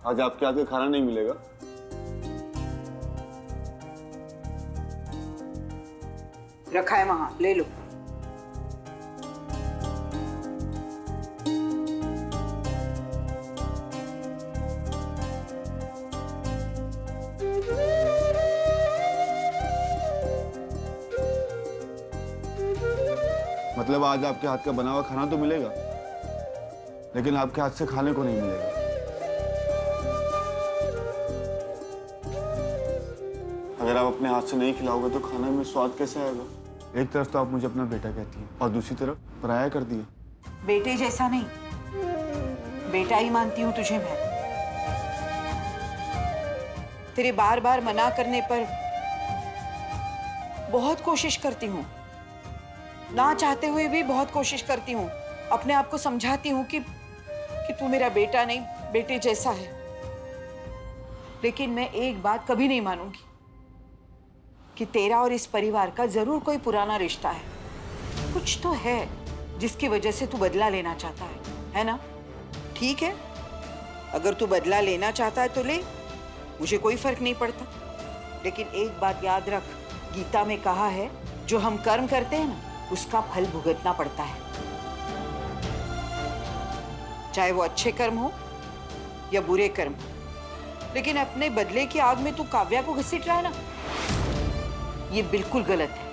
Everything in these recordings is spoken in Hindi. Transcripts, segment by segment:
आज आपके हाथ का खाना नहीं मिलेगा। रखा है वहां, ले लो। मतलब आज आपके हाथ का बना हुआ खाना तो मिलेगा, लेकिन आपके हाथ से खाने को नहीं मिलेगा। अगर आप अपने हाथ से नहीं खिलाओगे तो खाने में स्वाद कैसे आएगा? एक तरफ तो आप मुझे अपना बेटा कहती हैं और दूसरी तरफ पराया कर दिए। बेटे जैसा नहीं, बेटा ही मानती हूँ तुझे मैं। तेरे बार बार मना करने पर बहुत कोशिश करती हूँ, ना चाहते हुए भी बहुत कोशिश करती हूँ, अपने आप को समझाती हूँ कि तू मेरा बेटा नहीं, बेटे जैसा है। लेकिन मैं एक बात कभी नहीं मानूंगी कि तेरा और इस परिवार का जरूर कोई पुराना रिश्ता है। कुछ तो है जिसकी वजह से तू बदला लेना चाहता है ना? ठीक है, अगर तू बदला लेना चाहता है तो ले, मुझे कोई फर्क नहीं पड़ता। लेकिन एक बात याद रख, गीता में कहा है जो हम कर्म करते हैं ना, उसका फल भुगतना पड़ता है, चाहे वो अच्छे कर्म हो या बुरे कर्म हो। लेकिन अपने बदले की आग में तू काव्या को घसीट रहा है ना, ये बिल्कुल गलत है।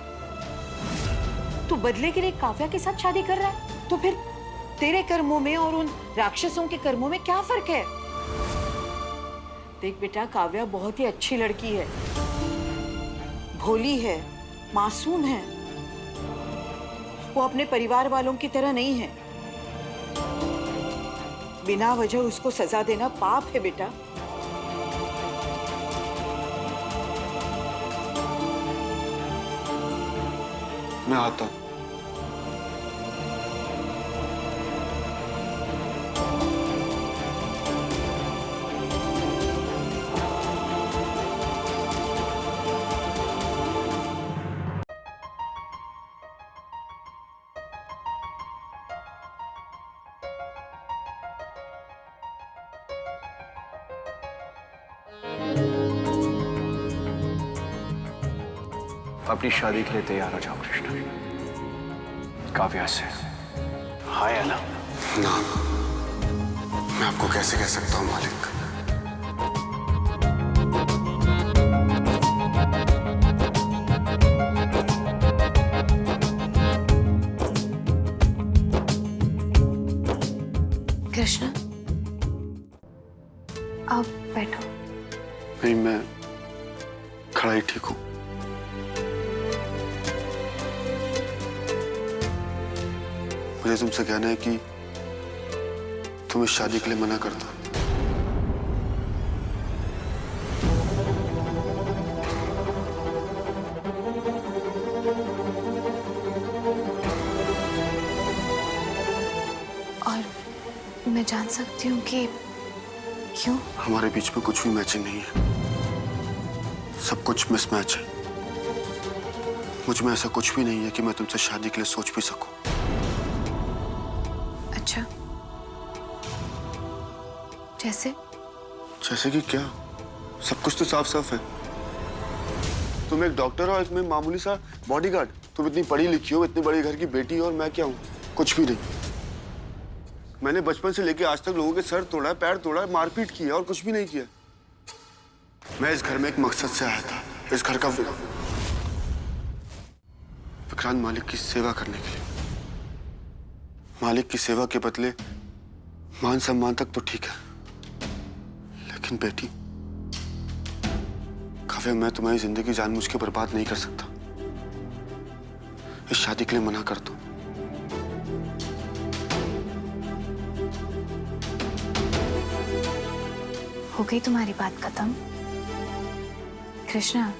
तू बदले के लिए काव्या के साथ शादी कर रहा है, तो फिर तेरे कर्मों में और उन राक्षसों के कर्मों में क्या फर्क है? देख बेटा, काव्या बहुत ही अच्छी लड़की है, भोली है, मासूम है। वो अपने परिवार वालों की तरह नहीं है। बिना वजह उसको सजा देना पाप है बेटा। मैं आता हूं। अपनी शादी के लिए तैयार हो जाओ कृष्णा, काव्या से। हाँ या ना? ना, मैं आपको कैसे कह सकता हूँ मालिक। कृष्णा, आप बैठो। नहीं, मैं खड़ा ही ठीक हूँ। मुझे तुमसे कहना है कि तुम इस शादी के लिए मना कर दो। और मैं जान सकती हूँ कि क्यों? हमारे बीच में कुछ भी मैचिंग नहीं है, सब कुछ मिसमैच है। मुझ में ऐसा कुछ भी नहीं है कि मैं तुमसे शादी के लिए सोच भी सकूं। अच्छा, जैसे? जैसे कि क्या? सब कुछ तो साफ साफ है। तुम एक डॉक्टर हो, एक मैं मामूली सा बॉडीगार्ड। तुम इतनी पढ़ी लिखी हो, इतने बड़े घर की बेटी हो, और मैं क्या हूँ? कुछ भी नहीं। मैंने बचपन से लेके आज तक लोगों के सर तोड़ा है, पैर तोड़ा है, मारपीट की है, और कुछ भी नहीं किया। मैं इस घर में एक मकसद से आया था, इस घर का विक्रांत मालिक की सेवा करने के लिए। मालिक की सेवा के बदले मान सम्मान तक तो ठीक है, लेकिन बेटी काव्या, मैं तुम्हारी जिंदगी जानबूझ के बर्बाद नहीं कर सकता। इस शादी के लिए मना कर दो। हो गई तुम्हारी बात खत्म? कृष्णा,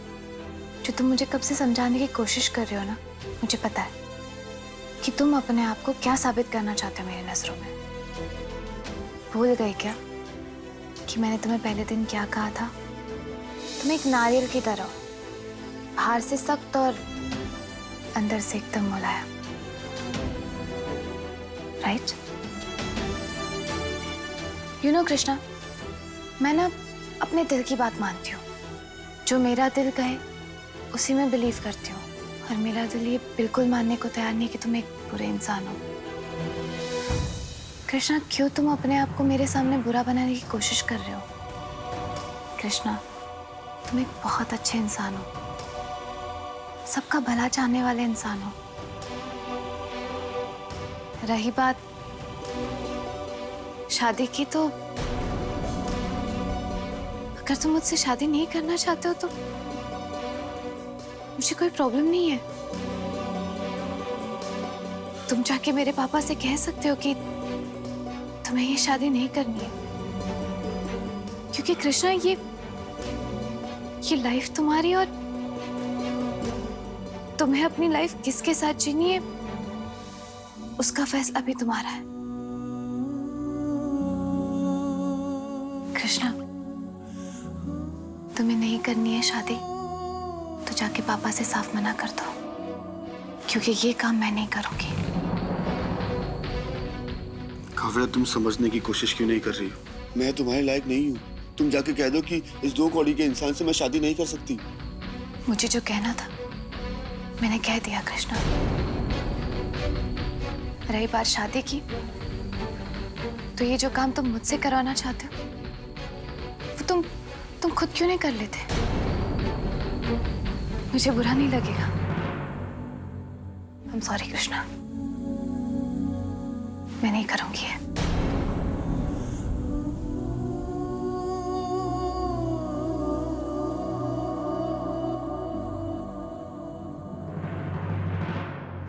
जो तुम मुझे कब से समझाने की कोशिश कर रहे हो ना, मुझे पता है कि तुम अपने आप को क्या साबित करना चाहते हो मेरी नजरों में। भूल गए क्या कि मैंने तुम्हें पहले दिन क्या कहा था? तुम एक नारियल की तरह हो, बाहर से सख्त और अंदर से एकदम मुलायम, राइट? यू नो कृष्णा, मैं ना अपने दिल की बात मानती हूँ। जो मेरा दिल कहे उसी में बिलीव करती हूँ, और मेरा दिल ये बिल्कुल मानने को तैयार नहीं कि तुम एक बुरे इंसान हो। कृष्णा, क्यों तुम अपने आप को मेरे सामने बुरा बनाने की कोशिश कर रहे हो? कृष्णा, तुम एक बहुत अच्छे इंसान हो, सबका भला चाहने वाले इंसान हो। रही बात शादी की, तो अगर तुम मुझसे शादी नहीं करना चाहते हो तो मुझे कोई प्रॉब्लम नहीं है। तुम जाके मेरे पापा से कह सकते हो कि तुम्हें ये शादी नहीं करनी है, क्योंकि कृष्णा ये लाइफ तुम्हारी, और तुम्हें अपनी लाइफ किसके साथ जीनी है उसका फैसला भी तुम्हारा है। कृष्णा, तुम्हें नहीं करनी है शादी तो जाके पापा से साफ मना कर दो, क्योंकि ये काम मैं नहीं करूंगी। काव्या, तुम समझने की कोशिश क्यों नहीं कर रही हो? मैं तुम्हारे लायक नहीं हूँ। तुम जाके कह दो कि इस 2 कौड़ी के इंसान से मैं शादी नहीं कर सकती। मुझे जो कहना था मैंने कह दिया कृष्णा। रही बात शादी की, तो ये जो काम तुम मुझसे करवाना चाहते हो वो तुम खुद क्यों नहीं कर लेते? मुझे बुरा नहीं लगेगा। I'm sorry कृष्णा, मैं नहीं करूंगी ये।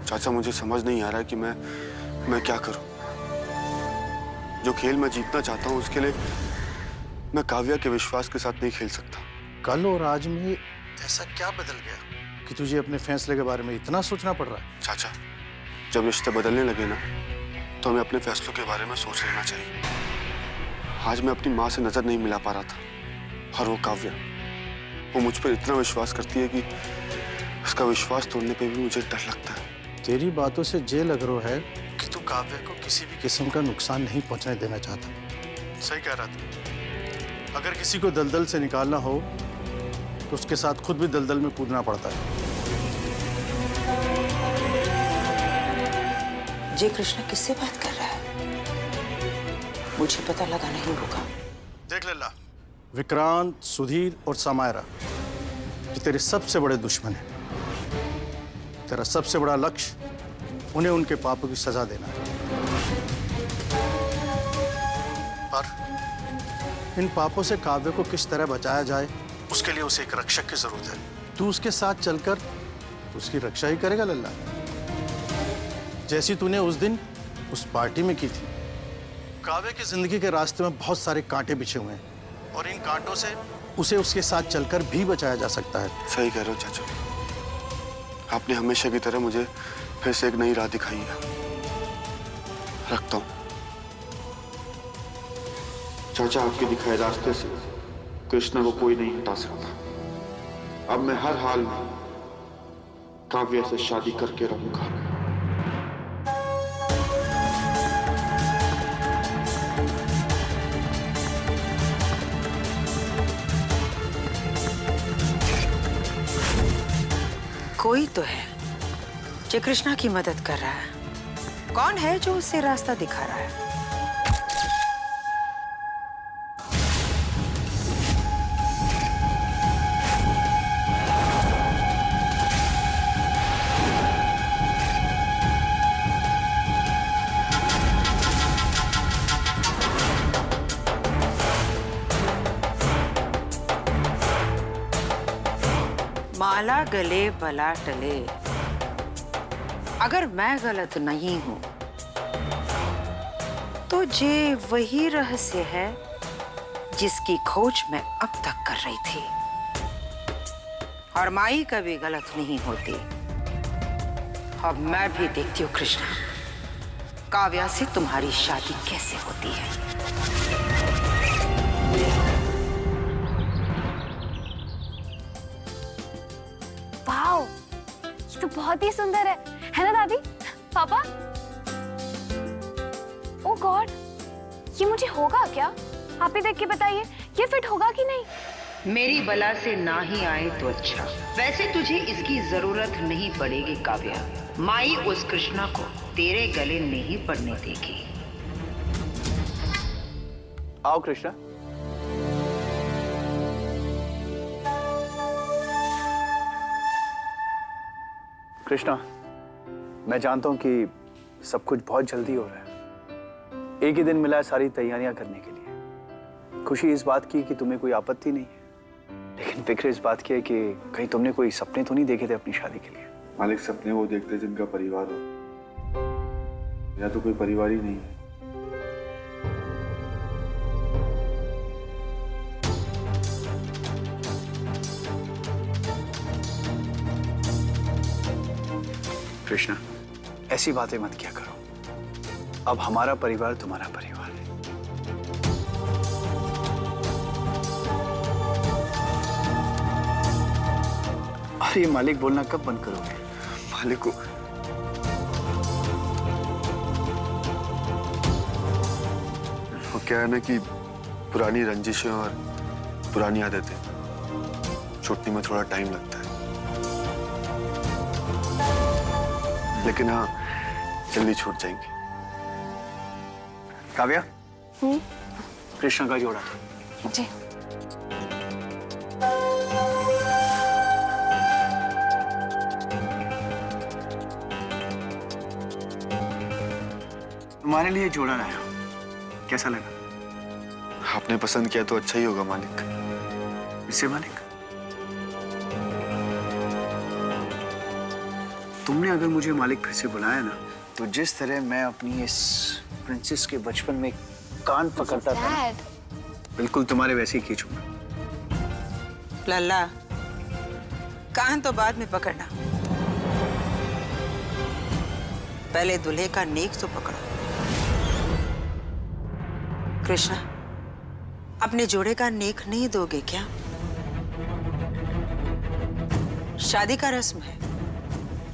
चाचा, मुझे समझ नहीं आ रहा कि मैं क्या करूं। जो खेल मैं जीतना चाहता हूं उसके लिए मैं काव्या के विश्वास के साथ नहीं खेल सकता। कल और आज में ऐसा क्या बदल गया कि तुझे अपने फैसले के बारे में इतना सोचना पड़ रहा है? चाचा, जब रिश्ते बदलने लगे ना तो हमें अपने फैसलों के बारे में सोच लेना चाहिए। आज मैं अपनी माँ से नजर नहीं मिला पा रहा था, और वो काव्या, वो मुझ पर इतना विश्वास करती है कि उसका विश्वास तोड़ने पे भी मुझे डर लगता है। तेरी बातों से ये लग रहा है कि तू काव्या को किसी भी किस्म का नुकसान नहीं पहुंचने देना चाहता। सही कह रहा था। अगर किसी को दलदल से निकालना हो तो उसके साथ खुद भी दलदल में कूदना पड़ता है। जय कृष्णा किससे बात कर रहा है? मुझे पता लगा नहीं होगा। देख लेला, विक्रांत, सुधीर और समायरा ये तेरे सबसे बड़े दुश्मन हैं। तेरा सबसे बड़ा लक्ष्य उन्हें उनके पापों की सजा देना है। पर इन पापों से काव्य को किस तरह बचाया जाए उसके लिए उसे एक रक्षक की जरूरत है। तू उसके साथ चलकर उसकी रक्षा ही करेगा लल्ला, जैसी तूने उस दिन उस पार्टी में की थी। काव्य की जिंदगी के रास्ते में बहुत सारे कांटे बिछे हुए हैं, और इन कांटों से उसे उसके साथ चलकर भी बचाया जा सकता है। सही कह रहे हो चाचा, आपने हमेशा की तरह मुझे फिर से एक नई राह दिखाई है। रखता हूं चाचा, आपके दिखाए रास्ते से कृष्णा को कोई नहीं हटा सकता। अब मैं हर हाल में काव्या से शादी करके रहूंगा। कोई तो है जो कृष्णा की मदद कर रहा है। कौन है जो उसे रास्ता दिखा रहा है? माला गले बला टले। अगर मैं गलत नहीं हूं तो ये वही रहस्य है जिसकी खोज मैं अब तक कर रही थी। और माई कभी गलत नहीं होती। अब मैं भी देखती हूँ कृष्णा, काव्या से तुम्हारी शादी कैसे होती है। वाओ, ये तो बहुत ही सुंदर है ना दादी? पापा? ओह गॉड, ये मुझे होगा क्या? आप ही देख के बताइए, ये फिट होगा कि नहीं? मेरी बला से ना ही आए तो अच्छा। वैसे तुझे इसकी जरूरत नहीं पड़ेगी काव्या। माई उस कृष्णा को तेरे गले नहीं पड़ने देगी। आओ कृष्णा। कृष्णा, मैं जानता हूं कि सब कुछ बहुत जल्दी हो रहा है। एक ही दिन मिला है सारी तैयारियां करने के लिए। खुशी इस बात की कि तुम्हें कोई आपत्ति नहीं है, लेकिन फिक्र इस बात की है कि कहीं तुमने कोई सपने तो नहीं देखे थे अपनी शादी के लिए। मालिक, सपने वो देखते जिनका परिवार हो, या तो कोई परिवार ही नहीं है। कृष्णा, ऐसी बातें मत किया करो। अब हमारा परिवार तुम्हारा परिवार है। अरे मालिक बोलना कब बंद करोगे? मालिक को वो क्या है ना कि पुरानी रंजिशें और पुरानी आदतें छूटने में थोड़ा टाइम लगता है, लेकिन हाँ जल्दी छूट जाएंगे। काव्या, कृष्णा का जोड़ा था। जी। तुम्हारे लिए जोड़ा लाया, कैसा लगा? आपने पसंद किया तो अच्छा ही होगा मालिक। इससे मालिक, तुमने अगर मुझे मालिक फिर से बुलाया ना, तो जिस तरह मैं अपनी इस प्रिंसेस के बचपन में कान पकड़ता था, डैड, बिल्कुल तुम्हारे वैसे ही खींचूंगा। लल्ला, कान तो बाद में पकड़ना, पहले दूल्हे का नेक तो पकड़ो। कृष्णा, अपने जोड़े का नेक नहीं दोगे क्या? शादी का रस्म है,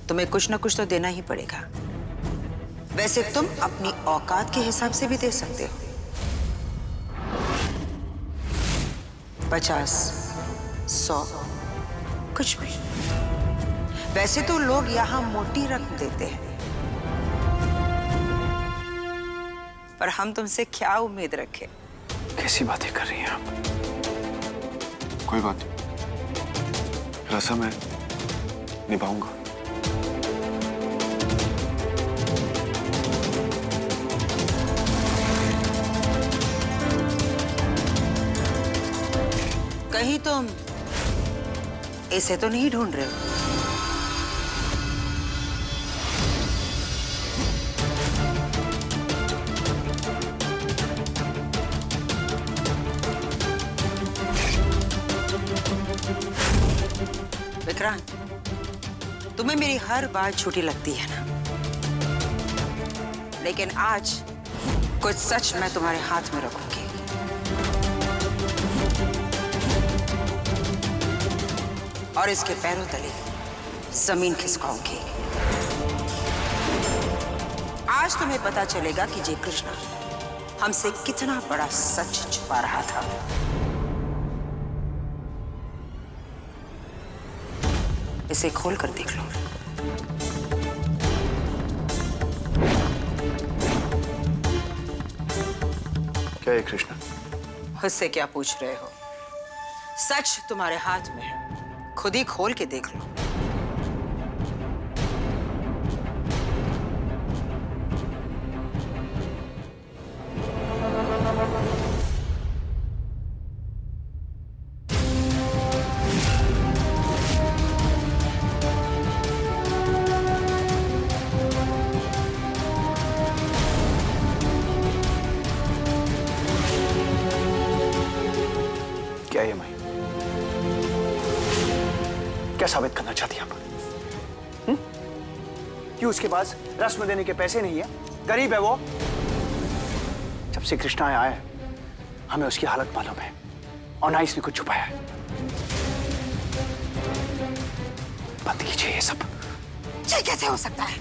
तुम्हें कुछ ना कुछ तो देना ही पड़ेगा। वैसे तुम अपनी औकात के हिसाब से भी दे सकते हो। 50, 100, कुछ भी। वैसे तो लोग यहाँ मोटी रकम देते हैं, पर हम तुमसे क्या उम्मीद रखें? कैसी बातें कर रही हैं आप? कोई बात नहीं, रस्म है, निभाऊंगा। कहीं तुम इसे तो नहीं ढूंढ रहे हो? विक्रांत, तुम्हें मेरी हर बात छोटी लगती है ना, लेकिन आज कुछ सच मैं तुम्हारे हाथ में रखूंगी। और इसके पैरों तले जमीन खिसकाऊंगी। आज तुम्हें पता चलेगा कि जय कृष्णा हमसे कितना बड़ा सच छुपा रहा था। इसे खोल कर देख लो। क्या है कृष्णा? उससे क्या पूछ रहे हो? सच तुम्हारे हाथ में है, खुद ही खोल के देख लो। क्या है माई? क्या साबित करना चाहती हैं आप? क्यों उसके पास रस्म देने के पैसे नहीं है? गरीब है वो। जब से कृष्णा आया है, हमें उसकी हालत मालूम है और ना इसने कुछ छुपाया है। बंद कीजिए ये सब। ये कैसे हो सकता है?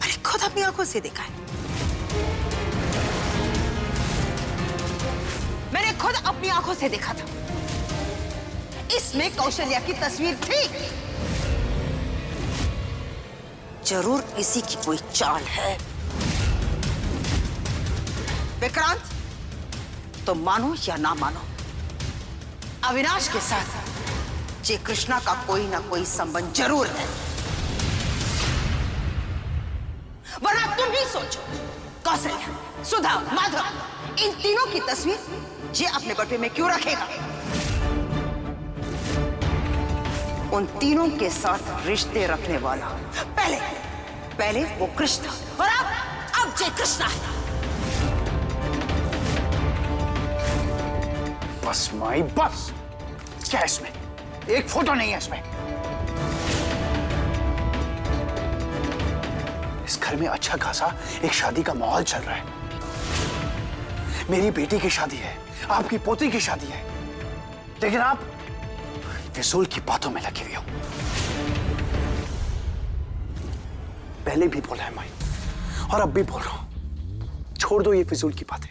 मैंने खुद अपनी आंखों से देखा है। मैंने खुद अपनी आंखों से देखा था। इसमें कौशल्या की तस्वीर थी। जरूर इसी की कोई चाल है। विक्रांत, तो मानो या ना मानो, अविनाश के साथ जय कृष्णा का कोई ना कोई संबंध जरूर है। वरना तुम ही सोचो, कौशल्या, सुधा, माधव, इन तीनों की तस्वीर जय अपने बटुए में क्यों रखेगा? उन तीनों के साथ रिश्ते रखने वाला पहले वो कृष्ण था और अब जय कृष्णा है। बस माई बस। क्या है इसमें? एक फोटो नहीं है इसमें। इस घर में अच्छा खासा एक शादी का माहौल चल रहा है। मेरी बेटी की शादी है, आपकी पोती की शादी है, लेकिन आप फिजूल की बातों में लगे हुए हो। पहले भी बोला है माई और अब भी बोल रहा हूं, छोड़ दो ये फिजूल की बातें।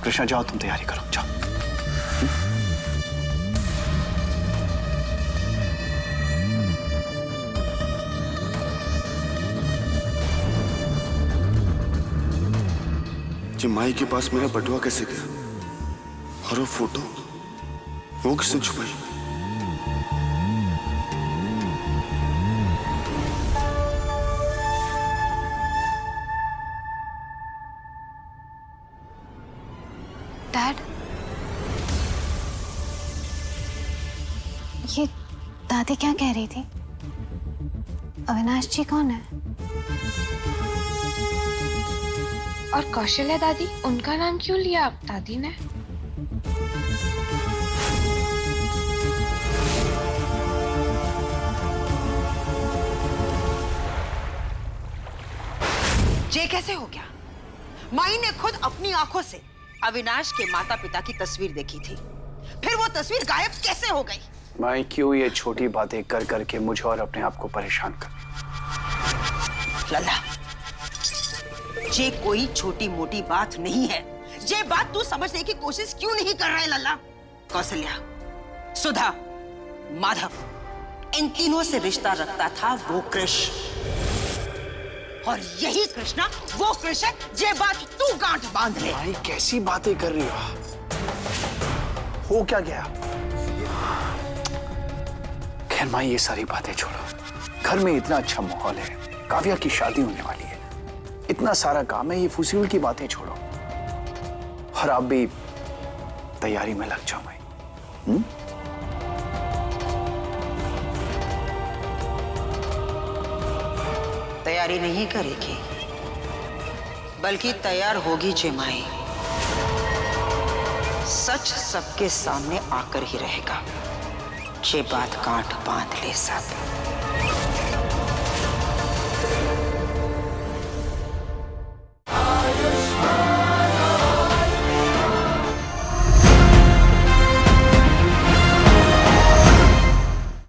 कृष्णा जाओ, तुम तैयारी करो, जाओ। ये माई के पास मेरा बटुआ कैसे गया? और वो फोटो, वो किसने छुपाई? डैड, ये दादी क्या कह रही थी? अविनाश जी कौन है? और कौशल्या दादी, उनका नाम क्यों लिया आप दादी ने? ये कैसे हो गया? माई ने खुद अपनी आंखों से अविनाश के माता पिता की तस्वीर देखी थी, फिर वो तस्वीर गायब कैसे हो गई? माई क्यों ये छोटी बातें कर करके मुझे और अपने आप को परेशान कर? लल्ला, ये कोई छोटी मोटी बात नहीं है। ये बात तू समझने की कोशिश क्यों नहीं कर रहा है लल्ला? कौशल्या, सुधा, माधव, इन तीनों से रिश्ता रखता था वो कृष्ण, और यही कृष्णा वो कृष्ण ये बात तू गांठ बांध ले। माई कैसी बातें कर रही हो क्या गया? खैर माई, ये सारी बातें छोड़ो। घर में इतना अच्छा माहौल है, काव्या की शादी होने वाली है, इतना सारा काम है, ये फुसूल की बातें छोड़ो और आप भी तैयारी में लग जाओ माई। तैयारी नहीं करेगी, बल्कि तैयार होगी जेमाई। सच सबके सामने आकर ही रहेगा। ये बात गांठ बांध ले सब।